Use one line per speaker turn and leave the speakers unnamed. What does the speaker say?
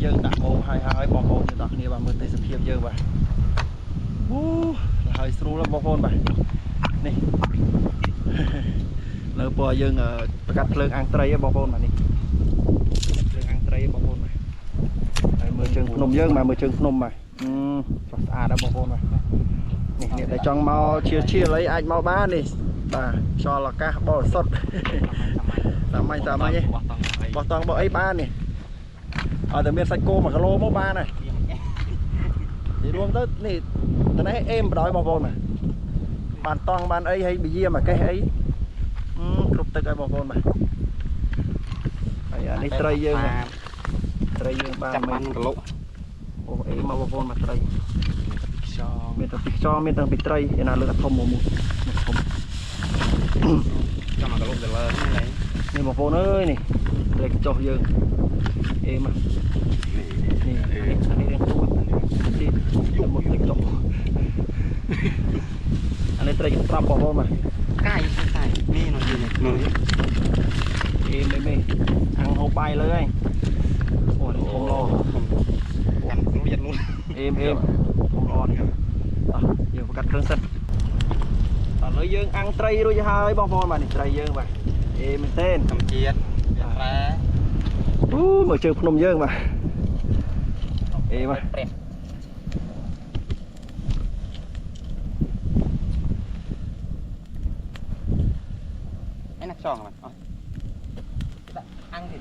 យើងដាក់ម៉ូហើយបងប្អូនយើងទាំងគ្នាបាទមើលទេសភាពយើងបាទអូហើយស្រួលបងប្អូនបាទនេះលើពណ៌យើងប្រកាសភ្លើងអាំងត្រីបងប្អូនបាទនេះភ្លើងអាំងត្រីបងប្អូនបាទហើយមើលជើងភ្នំយើងបាទមើលជើងភ្នំបាទស្អាតដែរបងប្អូនបាទនេះអ្នកដែលចង់មកឈៀលអីអាចមកបាននេះបាទខ្យល់អាកាសបរិសុទ្ធសាមញ្ញឯងបោះតង់បោះអីបាននេះអត់តែមានសាច់គោ1គីឡូមកបានហើយនិយាយរួមទៅនេះតនេះអេមបដ ாய் បងប្អូនបាទបានតង់បានអីហើយបយាមកកេះអីគ្រប់ទឹកហើយបងប្អូនបាទហើយអានេះត្រីយើងបាន1គីឡូអូអេមកបងប្អូនមកត្រីមានតែពីខ្យល់មានតែពីត្រីឯណាលើកធំមួយធំចាំ1គីឡូទៅលើនេះបងប្អូនអើយនេះត្រីកញ្ចុះយើងអេមកនេះរៀងទួតទីយកមកត្រីកញ្ចុះអានេះត្រីកន្ត្រប់បងប្អូនបាទកាយនេះនោះយីនេះអេមេអាំងហូបបាយលើហើយអូនេះធំឡកាន់វានោះអេមធំឡនេះយើងប្រកាសគ្រឿងសិនឥឡូវយើងអាំងត្រីរួចហើយបងប្អូនបាទនេះត្រីយើងបាទអេមែនទេធម្មជាតិត្រែមើលជើងភ្នំយើងបាទអេបាទឯណាខ្យងបាទអត់ដាក់អាំងទៀត